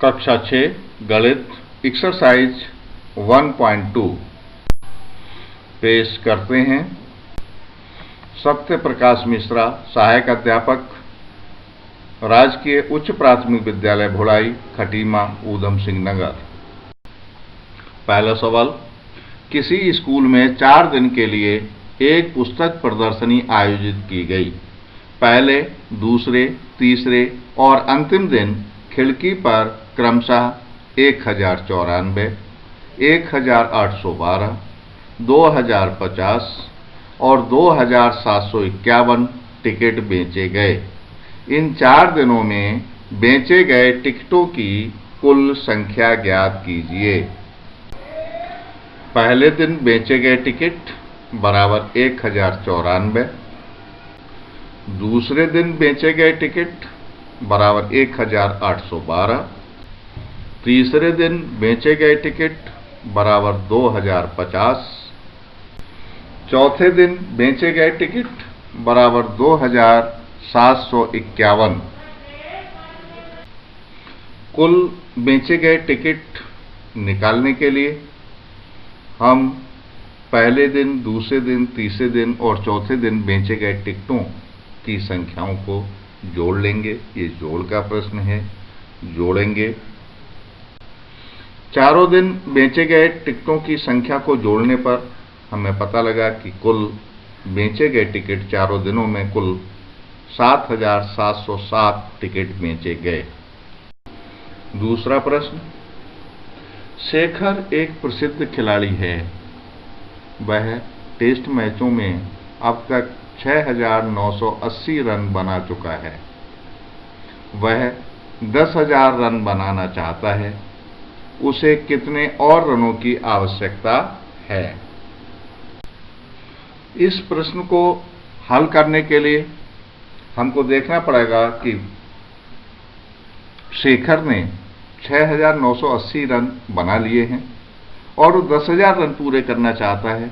कक्षा 6 गणित एक्सरसाइज 1.2 पेश करते हैं। सत्य प्रकाश मिश्रा, सहायक अध्यापक, राजकीय उच्च प्राथमिक विद्यालय भोलाई, खटीमा, ऊधम सिंह नगर। पहला सवाल, किसी स्कूल में 4 दिन के लिए एक पुस्तक प्रदर्शनी आयोजित की गई। पहले, दूसरे, तीसरे और अंतिम दिन खिड़की पर क्रमशः 1094, 1812, 2050 और 2751 टिकट बेचे गए। इन 4 दिनों में बेचे गए टिकटों की कुल संख्या ज्ञात कीजिए। पहले दिन बेचे गए टिकट बराबर 1094, दूसरे दिन बेचे गए टिकट बराबर 1812, तीसरे दिन बेचे गए टिकट बराबर 2050, चौथे दिन बेचे गए टिकट बराबर 2751। कुल बेचे गए टिकट निकालने के लिए हम पहले दिन, दूसरे दिन, तीसरे दिन और चौथे दिन बेचे गए टिकटों की संख्याओं को जोड़ लेंगे। ये जोड़ का प्रश्न है, जोड़ेंगे। चारों दिन बेचे गए टिकटों की संख्या को जोड़ने पर हमें पता लगा कि कुल बेचे गए टिकट चारों दिनों में कुल 7707 टिकट बेचे गए। दूसरा प्रश्न, शेखर एक प्रसिद्ध खिलाड़ी है। वह टेस्ट मैचों में अब तक 6980 रन बना चुका है। वह 10,000 रन बनाना चाहता है। उसे कितने और रनों की आवश्यकता है? इस प्रश्न को हल करने के लिए हमको देखना पड़ेगा कि शेखर ने 6980 रन बना लिए हैं और वो 10,000 रन पूरे करना चाहता है,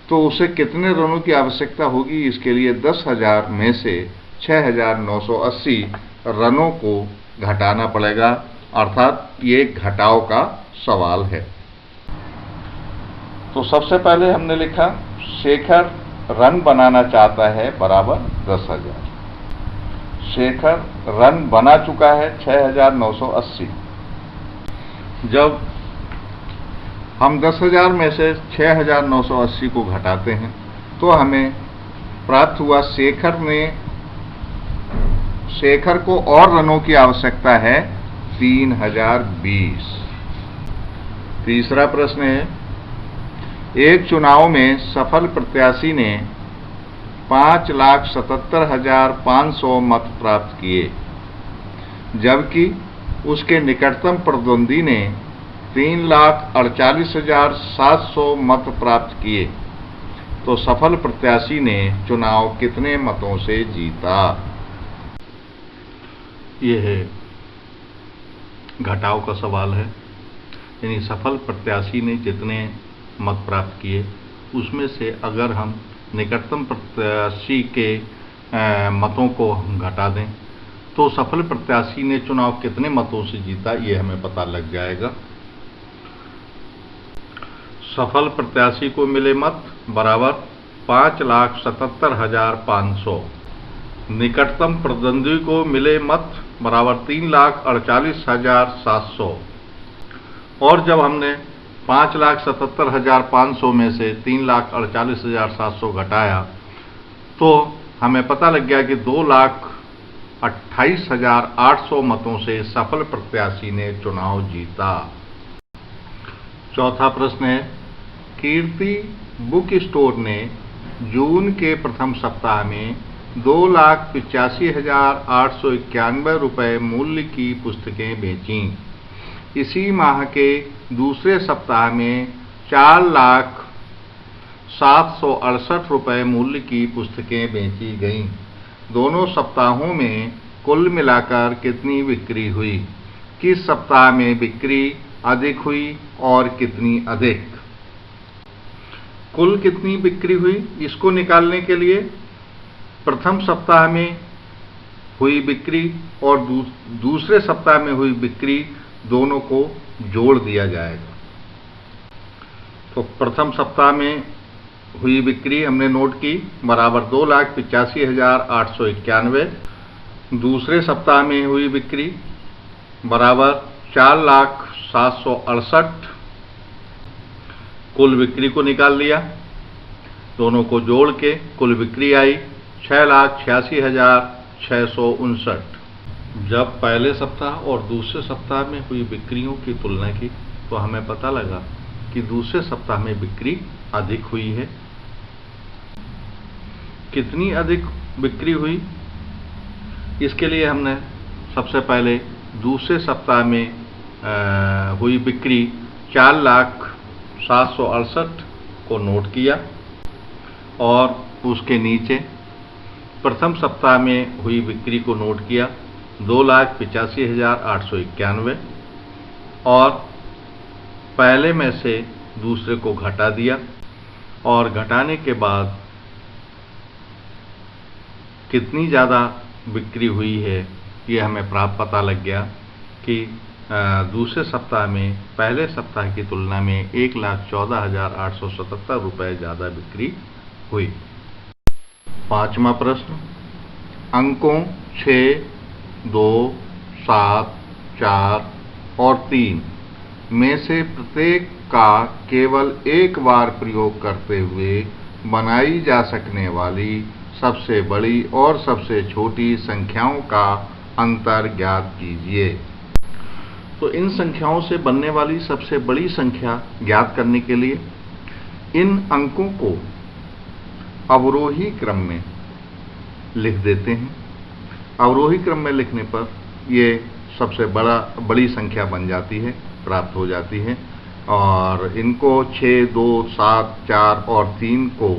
तो उसे कितने रनों की आवश्यकता होगी। इसके लिए 10,000 में से 6980 रनों को घटाना पड़ेगा, अर्थात ये घटाव का सवाल है। तो सबसे पहले हमने लिखा शेखर रन बनाना चाहता है बराबर 10,000। शेखर रन बना चुका है 6980। जब हम 10,000 में से 6980 को घटाते हैं तो हमें प्राप्त हुआ शेखर को और रनों की आवश्यकता है 3020। तीसरा प्रश्न है, एक चुनाव में सफल प्रत्याशी ने 5,77,500 मत प्राप्त किए, जबकि उसके निकटतम प्रतिद्वंदी ने 3,48,700 मत प्राप्त किए, तो सफल प्रत्याशी ने चुनाव कितने मतों से जीता? यह घटाव का सवाल है। यानी सफल प्रत्याशी ने जितने मत प्राप्त किए उसमें से अगर हम निकटतम प्रत्याशी के मतों को हम घटा दें तो सफल प्रत्याशी ने चुनाव कितने मतों से जीता, ये हमें पता लग जाएगा। सफल प्रत्याशी को मिले मत बराबर 5,77,500। निकटतम प्रतिद्वंदी को मिले मत बराबर 3,48,700। और जब हमने 5,77,500 में से 3,48,700 घटाया तो हमें पता लग गया कि 2,28,800 मतों से सफल प्रत्याशी ने चुनाव जीता। चौथा प्रश्न है, कीर्ति बुक स्टोर ने जून के प्रथम सप्ताह में 2,85,891 रुपये मूल्य की पुस्तकें बेचीं। इसी माह के दूसरे सप्ताह में 4,07,68 रुपये मूल्य की पुस्तकें बेची गईं। दोनों सप्ताहों में कुल मिलाकर कितनी बिक्री हुई? किस सप्ताह में बिक्री अधिक हुई और कितनी अधिक? कुल कितनी बिक्री हुई, इसको निकालने के लिए प्रथम सप्ताह में हुई बिक्री और दूसरे सप्ताह में हुई बिक्री दोनों को जोड़ दिया जाएगा। तो प्रथम सप्ताह में हुई बिक्री हमने नोट की बराबर 2,85,891। दूसरे सप्ताह में हुई बिक्री बराबर 4,07,68। कुल बिक्री को निकाल लिया, दोनों को जोड़ के कुल बिक्री आई 6,86,659। जब पहले सप्ताह और दूसरे सप्ताह में हुई बिक्रियों की तुलना की तो हमें पता लगा कि दूसरे सप्ताह में बिक्री अधिक हुई है। कितनी अधिक बिक्री हुई, इसके लिए हमने सबसे पहले दूसरे सप्ताह में हुई बिक्री 4,07,68 को नोट किया और उसके नीचे प्रथम सप्ताह में हुई बिक्री को नोट किया 2,85,891 और पहले में से दूसरे को घटा दिया और घटाने के बाद कितनी ज़्यादा बिक्री हुई है ये हमें पता लग गया कि दूसरे सप्ताह में पहले सप्ताह की तुलना में 1,14,877 रुपये ज़्यादा बिक्री हुई। पांचवा प्रश्न, अंकों 6, 2, 7, 4 और 3 में से प्रत्येक का केवल एक बार प्रयोग करते हुए बनाई जा सकने वाली सबसे बड़ी और सबसे छोटी संख्याओं का अंतर ज्ञात कीजिए। तो इन संख्याओं से बनने वाली सबसे बड़ी संख्या ज्ञात करने के लिए इन अंकों को अवरोही क्रम में लिख देते हैं। अवरोही क्रम में लिखने पर ये सबसे बड़ी संख्या बन जाती है, प्राप्त हो जाती है। और इनको 6, 2, 7, 4 और 3 को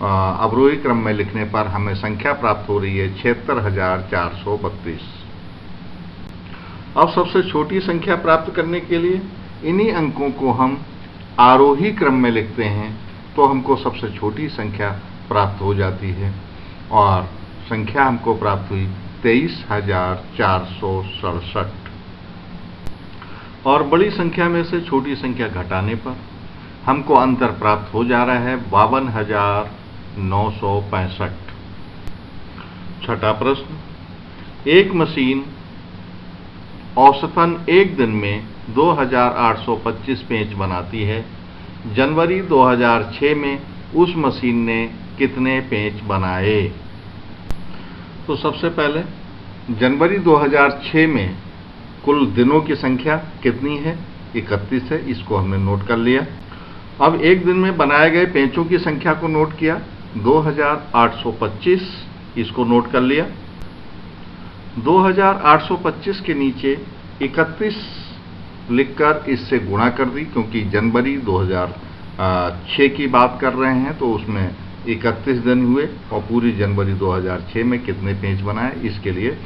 अवरोही क्रम में लिखने पर हमें संख्या प्राप्त हो रही है 76,432। अब सबसे छोटी संख्या प्राप्त करने के लिए इन्हीं अंकों को हम आरोही क्रम में लिखते हैं तो हमको सबसे छोटी संख्या प्राप्त हो जाती है और संख्या हमको प्राप्त हुई 23,467। और बड़ी संख्या में से छोटी संख्या घटाने पर हमको अंतर प्राप्त हो जा रहा है 52,965। छठा प्रश्न, एक मशीन औसतन एक दिन में 2,825 पेंच बनाती है। जनवरी 2006 में उस मशीन ने कितने पेंच बनाए? तो सबसे पहले जनवरी 2006 में कुल दिनों की संख्या कितनी है? 31 है, इसको हमने नोट कर लिया। अब एक दिन में बनाए गए पेंचों की संख्या को नोट किया 2,825, इसको नोट कर लिया। 2,825 के नीचे 31 लिखकर इससे गुणा कर दी, क्योंकि जनवरी 2006 की बात कर रहे हैं तो उसमें 31 दिन हुए और पूरी जनवरी 2006 में कितने पेंच बनाए, इसके लिए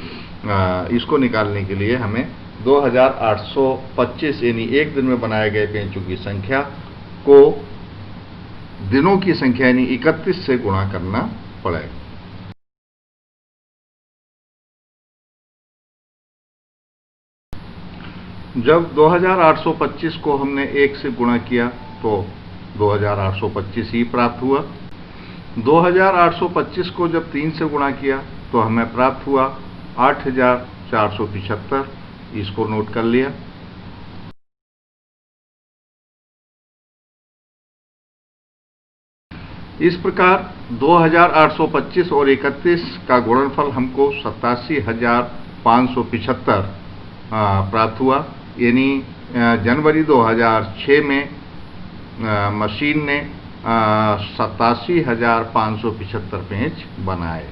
इसको निकालने के लिए हमें 2,825 यानी एक दिन में बनाए गए पेंचों की संख्या को दिनों की संख्या यानी 31 से गुणा करना पड़ेगा। जब 2,825 को हमने 1 से गुणा किया तो 2,825 ही प्राप्त हुआ। 2,825 को जब 3 से गुणा किया तो हमें प्राप्त हुआ 8,475, इसको नोट कर लिया। इस प्रकार 2,825 और 31 का गुणनफल हमको 87,575 प्राप्त हुआ। यानी जनवरी 2006 में मशीन ने 87,575 पेंच बनाए।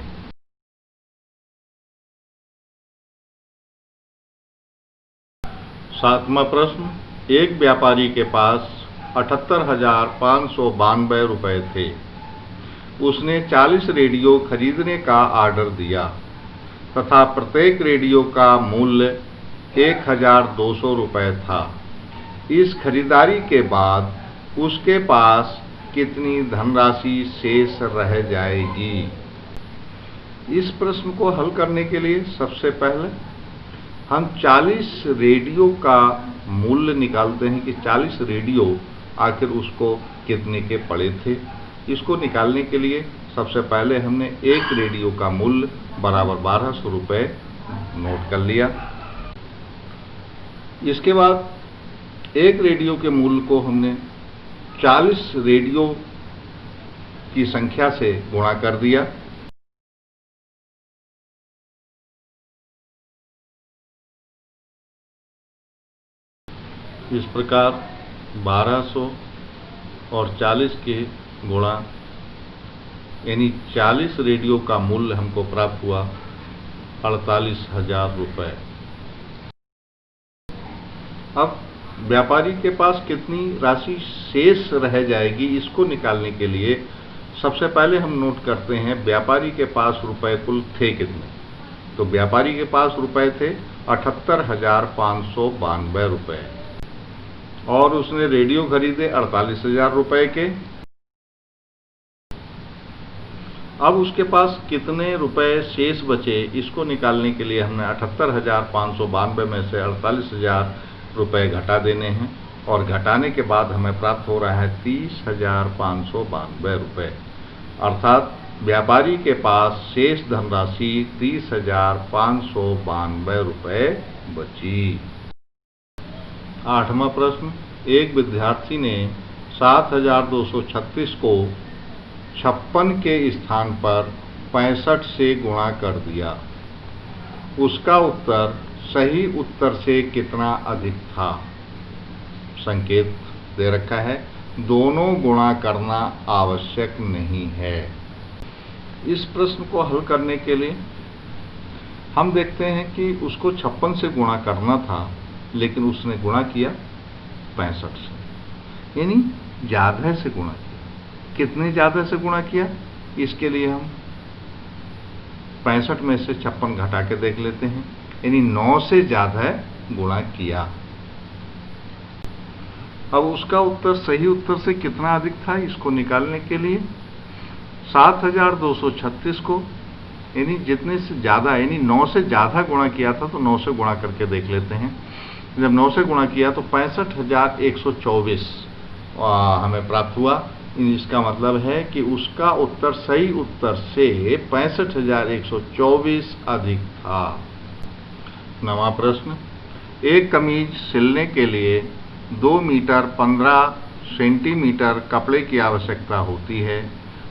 सातवां प्रश्न, एक व्यापारी के पास 78,592 रुपए थे। उसने 40 रेडियो खरीदने का ऑर्डर दिया तथा प्रत्येक रेडियो का मूल्य 1,200 रुपये था। इस खरीदारी के बाद उसके पास कितनी धनराशि शेष रह जाएगी? इस प्रश्न को हल करने के लिए सबसे पहले हम 40 रेडियो का मूल्य निकालते हैं कि 40 रेडियो आखिर उसको कितने के पड़े थे। इसको निकालने के लिए सबसे पहले हमने एक रेडियो का मूल्य बराबर 1200 रुपये नोट कर लिया। इसके बाद एक रेडियो के मूल्य को हमने 40 रेडियो की संख्या से गुणा कर दिया। इस प्रकार 1200 और 40 के गुणा यानी 40 रेडियो का मूल्य हमको प्राप्त हुआ 48,000 रुपये। अब व्यापारी के पास कितनी राशि शेष रह जाएगी, इसको निकालने के लिए सबसे पहले हम नोट करते हैं व्यापारी के पास रुपए कुल थे कितने। तो व्यापारी के पास रुपए थे 78,592 रुपये और उसने रेडियो खरीदे 48,000 रुपये के। अब उसके पास कितने रुपए शेष बचे, इसको निकालने के लिए हमने 78,592 में से 48,000 रुपये घटा देने हैं और घटाने के बाद हमें प्राप्त हो रहा है 30,592 रुपये। अर्थात व्यापारी के पास शेष धनराशि 30,592 रुपये बची। 8वां प्रश्न, एक विद्यार्थी ने 7,236 को 56 के स्थान पर 65 से गुणा कर दिया। उसका उत्तर सही उत्तर से कितना अधिक था। संकेत दे रखा है, दोनों गुणा करना आवश्यक नहीं है। इस प्रश्न को हल करने के लिए हम देखते हैं कि उसको 56 से गुणा करना था, लेकिन उसने गुणा किया 65 से, यानी ज़्यादा से गुणा किया। कितने ज़्यादा से गुणा किया, इसके लिए हम 65 में से 56 घटा के देख लेते हैं, यानी 9 से ज़्यादा गुणा किया। अब उसका उत्तर सही उत्तर से कितना अधिक था, इसको निकालने के लिए 7,236 को यानी जितने से ज़्यादा यानी 9 से ज़्यादा गुणा किया था, तो 9 से गुणा करके देख लेते हैं। जब 9 से गुणा किया तो 65,124 हमें प्राप्त हुआ। इसका मतलब है कि उसका उत्तर सही उत्तर से 65,124 अधिक था। 9वां प्रश्न, एक कमीज सिलने के लिए 2 मीटर 15 सेंटीमीटर कपड़े की आवश्यकता होती है,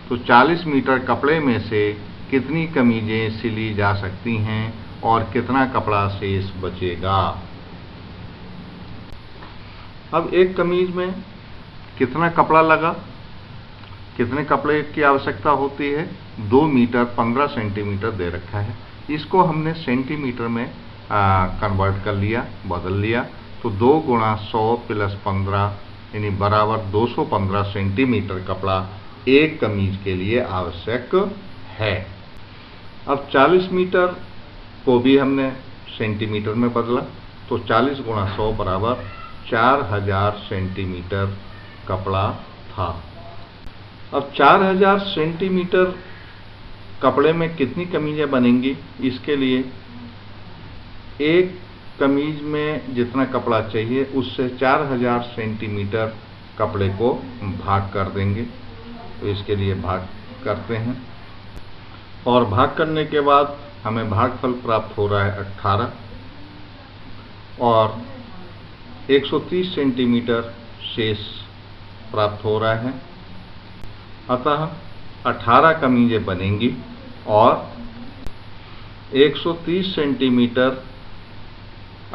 तो 40 मीटर कपड़े में से कितनी कमीजें सिली जा सकती हैं और कितना कपड़ा शेष बचेगा। अब एक कमीज में कितना कपड़ा लगा, कितने कपड़े की आवश्यकता होती है, 2 मीटर 15 सेंटीमीटर दे रखा है। इसको हमने सेंटीमीटर में कन्वर्ट कर लिया, बदल लिया। तो 2 गुणा 100 प्लस 15 यानी बराबर 215 सेंटीमीटर कपड़ा एक कमीज के लिए आवश्यक है। अब 40 मीटर को भी हमने सेंटीमीटर में बदला, तो 40 गुणा 100 बराबर 4000 सेंटीमीटर कपड़ा था। अब 4000 सेंटीमीटर कपड़े में कितनी कमीजें बनेंगी, इसके लिए एक कमीज में जितना कपड़ा चाहिए उससे 4000 सेंटीमीटर कपड़े को भाग कर देंगे। तो इसके लिए भाग करते हैं और भाग करने के बाद हमें भागफल प्राप्त हो रहा है 18 और 130 सेंटीमीटर शेष प्राप्त हो रहा है। अतः 18 कमीजें बनेंगी और 130 सेंटीमीटर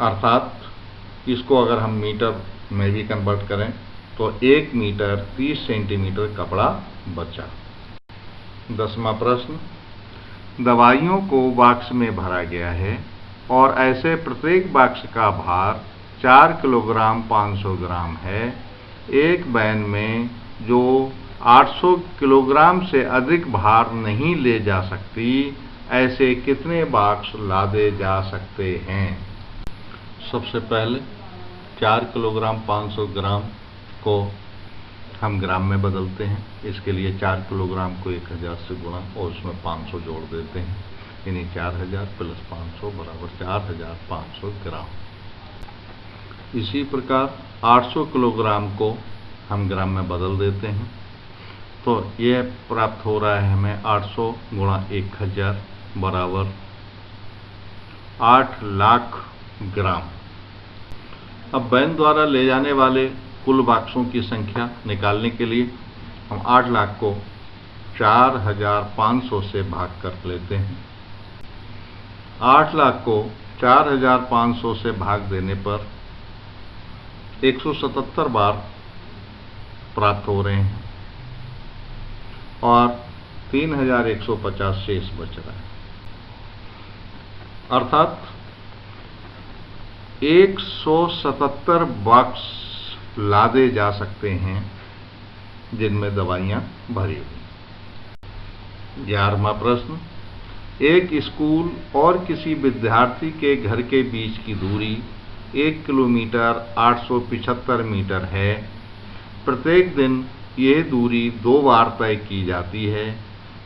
अर्थात इसको अगर हम मीटर में भी कन्वर्ट करें तो 1 मीटर 30 सेंटीमीटर कपड़ा बचा। 10वां प्रश्न, दवाइयों को बॉक्स में भरा गया है और ऐसे प्रत्येक बॉक्स का भार 4 किलोग्राम 500 ग्राम है। एक वैन में जो 800 किलोग्राम से अधिक भार नहीं ले जा सकती, ऐसे कितने बॉक्स लादे जा सकते हैं। सबसे पहले 4 किलोग्राम 500 ग्राम को हम ग्राम में बदलते हैं। इसके लिए 4 किलोग्राम को 1000 से गुणा और उसमें 500 जोड़ देते हैं, यानी 4000 प्लस 500 बराबर 4500 ग्राम। इसी प्रकार 800 किलोग्राम को हम ग्राम में बदल देते हैं, तो यह प्राप्त हो रहा है हमें 800 गुणा 1000 बराबर 8 लाख ग्राम। अब वैन द्वारा ले जाने वाले कुल बॉक्सों की संख्या निकालने के लिए हम 8 लाख को 4500 से भाग कर लेते हैं। 8 लाख को 4500 से भाग देने पर 177 बार प्राप्त हो रहे हैं और 3150 शेष बच रहा है, अर्थात 177 बॉक्स लादे जा सकते हैं जिनमें दवाइयां भरी हुई। 11वां प्रश्न, एक स्कूल और किसी विद्यार्थी के घर के बीच की दूरी 1 किलोमीटर 875 मीटर है। प्रत्येक दिन यह दूरी 2 बार तय की जाती है,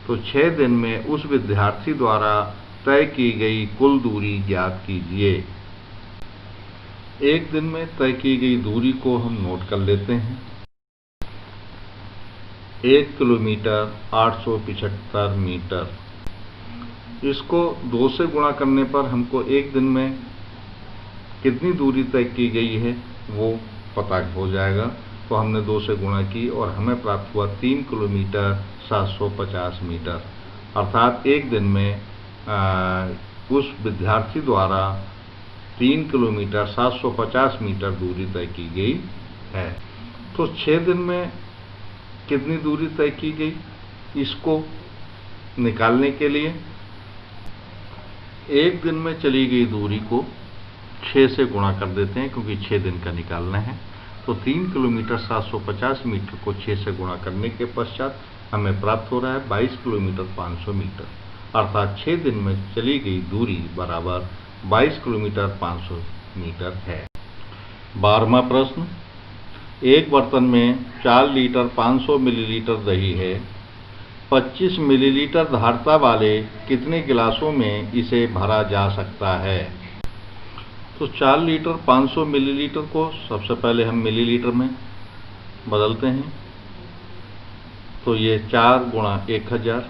तो 6 दिन में उस विद्यार्थी द्वारा तय की गई कुल दूरी ज्ञात कीजिए। एक दिन में तय की गई दूरी को हम नोट कर लेते हैं। 1 किलोमीटर 875 मीटर, इसको 2 से गुणा करने पर हमको एक दिन में कितनी दूरी तय की गई है वो पता हो जाएगा। तो हमने 2 से गुणा की और हमें प्राप्त हुआ 3 किलोमीटर 750 मीटर, अर्थात एक दिन में उस विद्यार्थी द्वारा 3 किलोमीटर 750 मीटर दूरी तय की गई है। तो 6 दिन में कितनी दूरी तय की गई, इसको निकालने के लिए एक दिन में चली गई दूरी को 6 से गुणा कर देते हैं, क्योंकि 6 दिन का निकालना है। तो 3 किलोमीटर 750 मीटर को 6 से गुणा करने के पश्चात हमें प्राप्त हो रहा है 22 किलोमीटर 500 मीटर, अर्थात 6 दिन में चली गई दूरी बराबर 22 किलोमीटर 500 मीटर है। 12वां प्रश्न, एक बर्तन में 4 लीटर 500 मिलीलीटर दही है। 25 मिलीलीटर धारता वाले कितने गिलासों में इसे भरा जा सकता है? तो 4 लीटर 500 मिलीलीटर को सबसे पहले हम मिलीलीटर में बदलते हैं, तो ये 4 गुणा 1000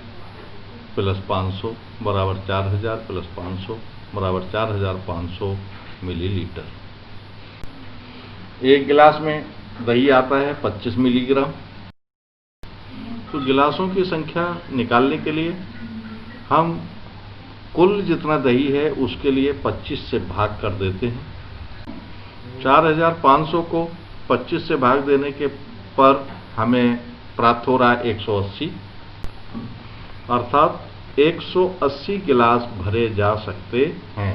प्लस 500 बराबर 4000 प्लस 500 बराबर 4500 मिलीलीटर। एक गिलास में दही आता है 25 मिलीग्राम। तो गिलासों की संख्या निकालने के लिए हम कुल जितना दही है उसके लिए 25 से भाग कर देते हैं। 4500 को 25 से भाग देने के पर हमें प्राप्त हो रहा है 180, अर्थात 180 गिलास भरे जा सकते हैं।